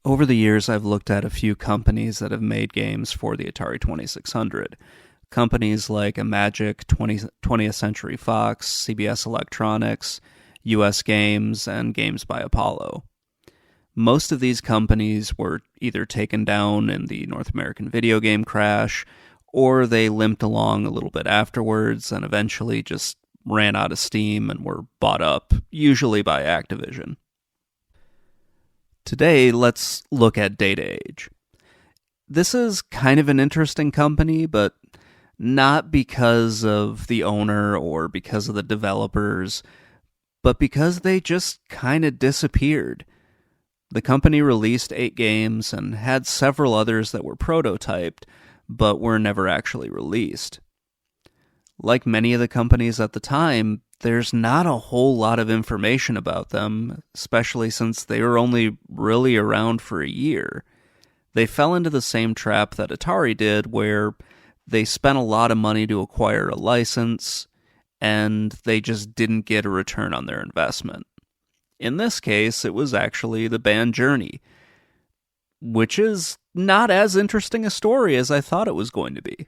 Over the years, I've looked at a few companies that have made games for the Atari 2600. Companies like Imagic, 20th Century Fox, CBS Electronics, US Games, and Games by Apollo. Most of these companies were either taken down in the North American video game crash, or they limped along a little bit afterwards and eventually just ran out of steam and were bought up, usually by Activision. Today, let's look at Data Age. This is kind of an interesting company, but not because of the owner or because of the developers, but because they just kind of disappeared. The company released 8 games and had several others that were prototyped, but were never actually released. Like many of the companies at the time, there's not a whole lot of information about them, especially since they were only really around for a year. They fell into the same trap that Atari did, where they spent a lot of money to acquire a license, and they just didn't get a return on their investment. In this case, it was actually the band Journey, which is not as interesting a story as I thought it was going to be.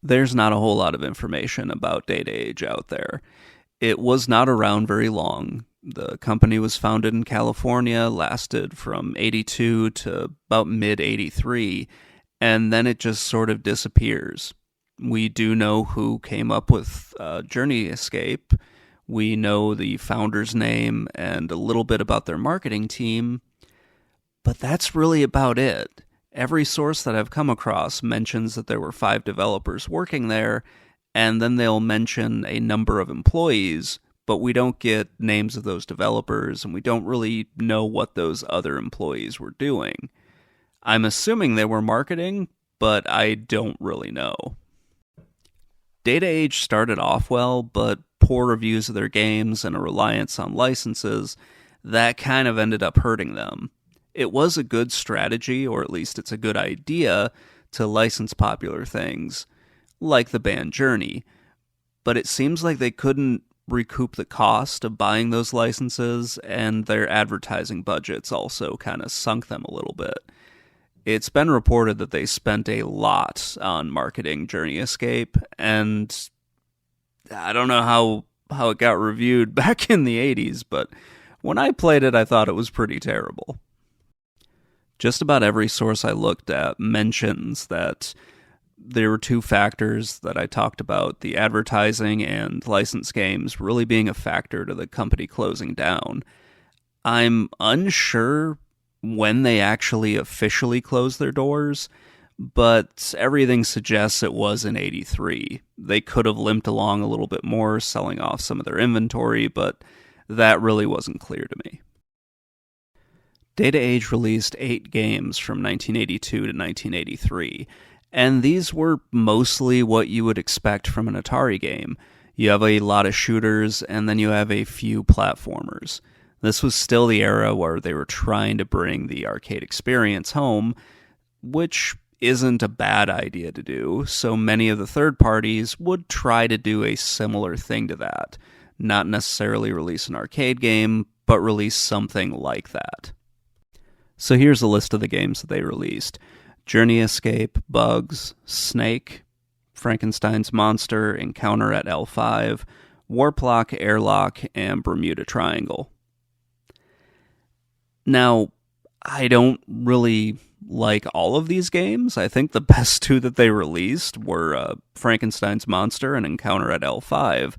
There's not a whole lot of information about Data Age out there. It was not around very long. The company was founded in California, lasted from 82 to about mid-83, and then it just sort of disappears. We do know who came up with Journey Escape. We know the founder's name and a little bit about their marketing team, but that's really about it. Every source that I've come across mentions that there were 5 developers working there, and then they'll mention a number of employees, but we don't get names of those developers, and we don't really know what those other employees were doing. I'm assuming they were marketing, but I don't really know. Data Age started off well, but poor reviews of their games and a reliance on licenses, that kind of ended up hurting them. It was a good strategy, or at least it's a good idea, to license popular things, like the band Journey, but it seems like they couldn't recoup the cost of buying those licenses, and their advertising budgets also kind of sunk them a little bit. It's been reported that they spent a lot on marketing Journey Escape, and I don't know how it got reviewed back in the 80s, but when I played it, I thought it was pretty terrible. Just about every source I looked at mentions that there were 2 factors that I talked about, the advertising and licensed games really being a factor to the company closing down. I'm unsure when they actually officially closed their doors, but everything suggests it was in 83. They could have limped along a little bit more, selling off some of their inventory, but that really wasn't clear to me. Data Age released 8 games from 1982 to 1983, and these were mostly what you would expect from an Atari game. You have a lot of shooters, and then you have a few platformers. This was still the era where they were trying to bring the arcade experience home, which isn't a bad idea to do, so many of the third parties would try to do a similar thing to that. Not necessarily release an arcade game, but release something like that. So here's a list of the games that they released: Journey Escape, Bugs, Snake, Frankenstein's Monster, Encounter at L5, Warplock, Airlock, and Bermuda Triangle. Now, I don't really like all of these games. I think the best 2 that they released were Frankenstein's Monster and Encounter at L5.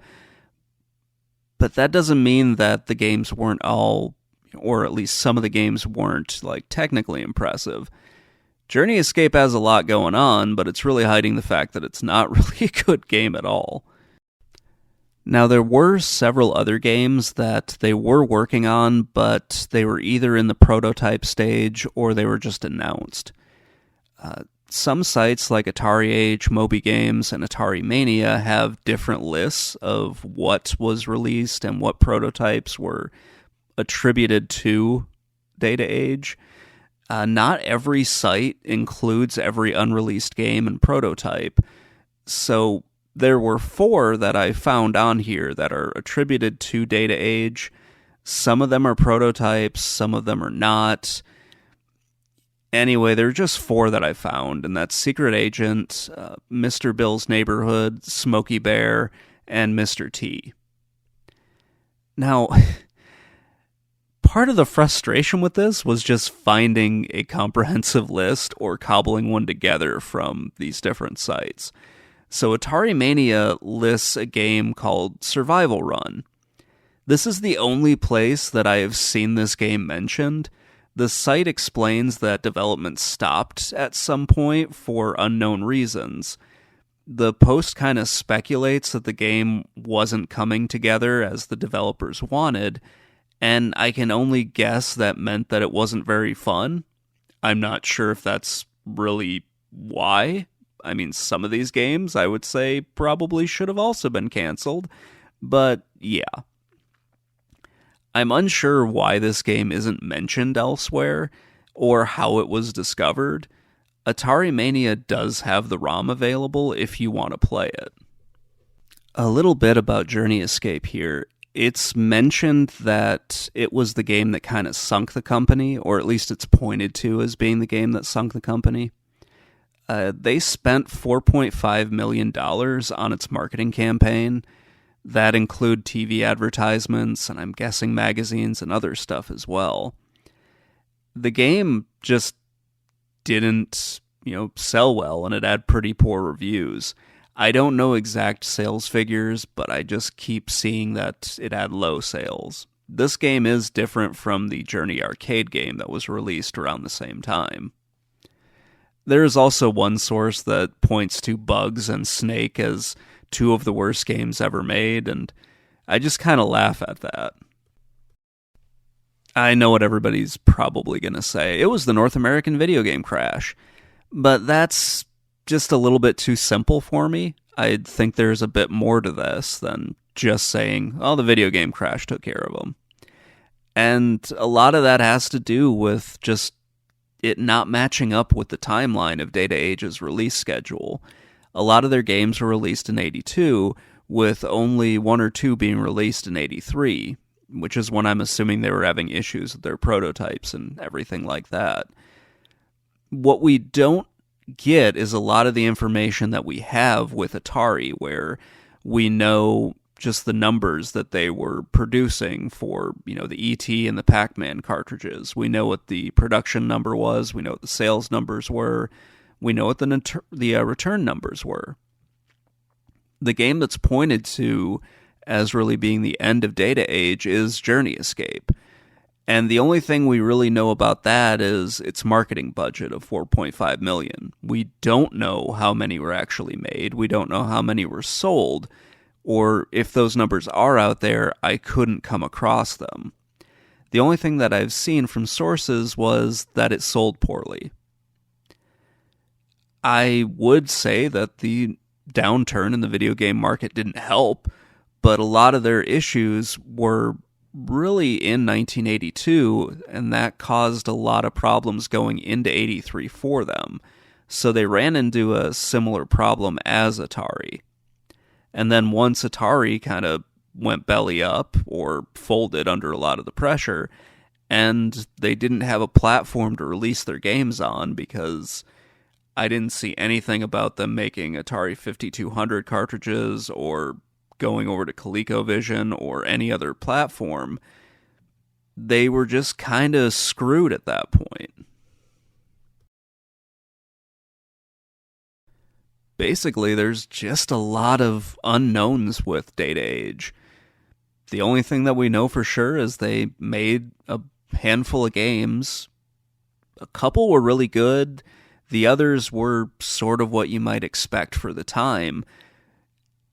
But that doesn't mean that the games weren't all, or at least some of the games weren't, technically impressive. Journey Escape has a lot going on, but it's really hiding the fact that it's not really a good game at all. Now, there were several other games that they were working on, but they were either in the prototype stage or they were just announced. Some sites like Atari Age, Moby Games, and Atari Mania have different lists of what was released and what prototypes were attributed to Data Age. Not every site includes every unreleased game and prototype, so there were 4 that I found on here that are attributed to Data Age. Some of them are prototypes, some of them are not. Anyway, there are just 4 that I found, and that's Secret Agent, Mr. Bill's Neighborhood, Smokey Bear, and Mr. T. Now, part of the frustration with this was just finding a comprehensive list or cobbling one together from these different sites. So Atari Mania lists a game called Survival Run. This is the only place that I have seen this game mentioned. The site explains that development stopped at some point for unknown reasons. The post kind of speculates that the game wasn't coming together as the developers wanted, and I can only guess that meant that it wasn't very fun. I'm not sure if that's really why. I mean, some of these games, I would say, probably should have also been canceled, but yeah. I'm unsure why this game isn't mentioned elsewhere, or how it was discovered. Atari Mania does have the ROM available if you want to play it. A little bit about Journey Escape here. It's mentioned that it was the game that kind of sunk the company, or at least it's pointed to as being the game that sunk the company. They spent $4.5 million on its marketing campaign. That include TV advertisements, and I'm guessing magazines and other stuff as well. The game just didn't, sell well, and it had pretty poor reviews. I don't know exact sales figures, but I just keep seeing that it had low sales. This game is different from the Journey arcade game that was released around the same time. There is also one source that points to Bugs and Snake as 2 of the worst games ever made, and I just kind of laugh at that. I know what everybody's probably going to say. It was the North American video game crash. But that's just a little bit too simple for me. I think there's a bit more to this than just saying, oh, the video game crash took care of them. And a lot of that has to do with just it not matching up with the timeline of Data Age's release schedule. A lot of their games were released in 82, with only 1 or 2 being released in 83, which is when I'm assuming they were having issues with their prototypes and everything like that. What we don't get is a lot of the information that we have with Atari, where we know just the numbers that they were producing for, the E.T. and the Pac-Man cartridges. We know what the production number was. We know what the sales numbers were. We know what the return numbers were. The game that's pointed to as really being the end of Data Age is Journey Escape. And the only thing we really know about that is its marketing budget of $4.5 million. We don't know how many were actually made. We don't know how many were sold. Or if those numbers are out there, I couldn't come across them. The only thing that I've seen from sources was that it sold poorly. I would say that the downturn in the video game market didn't help, but a lot of their issues were really in 1982, and that caused a lot of problems going into 83 for them. So they ran into a similar problem as Atari. And then once Atari kind of went belly up or folded under a lot of the pressure, and they didn't have a platform to release their games on, because I didn't see anything about them making Atari 5200 cartridges or going over to ColecoVision or any other platform. They were just kind of screwed at that point. Basically, there's just a lot of unknowns with Data Age. The only thing that we know for sure is they made a handful of games. A couple were really good. The others were sort of what you might expect for the time.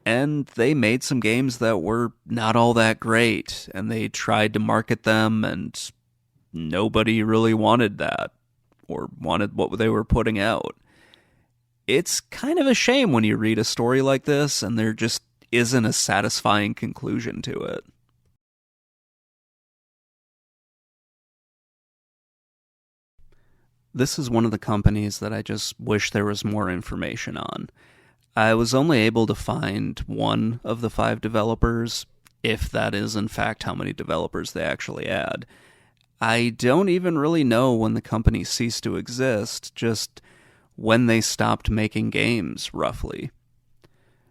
And they made some games that were not all that great, and they tried to market them, and nobody really wanted that, or wanted what they were putting out. It's kind of a shame when you read a story like this, and there just isn't a satisfying conclusion to it. This is one of the companies that I just wish there was more information on. I was only able to find one of the 5 developers. if that is in fact how many developers they actually add. I don't even really know when the company ceased to exist, just when they stopped making games, roughly.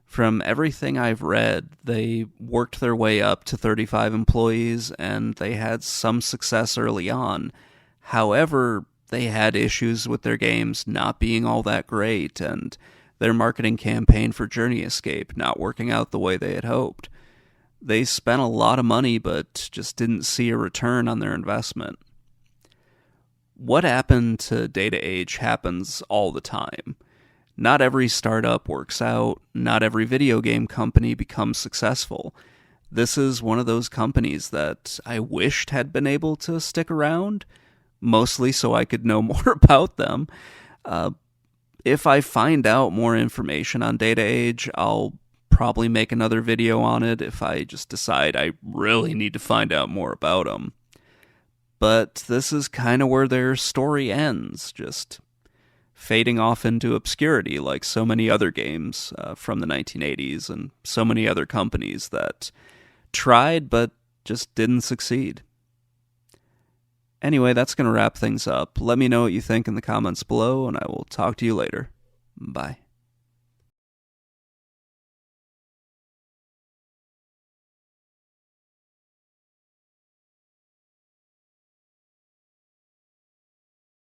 From everything I've read, they worked their way up to 35 employees and they had some success early on. However, they had issues with their games not being all that great and their marketing campaign for Journey Escape not working out the way they had hoped. They spent a lot of money but just didn't see a return on their investment. What happened to Data Age happens all the time. Not every startup works out, not every video game company becomes successful. This is one of those companies that I wished had been able to stick around, mostly so I could know more about them. If I find out more information on Data Age, I'll probably make another video on it if I just decide I really need to find out more about them. But this is kind of where their story ends, just fading off into obscurity like so many other games from the 1980s and so many other companies that tried but just didn't succeed. Anyway, that's going to wrap things up. Let me know what you think in the comments below, and I will talk to you later. Bye.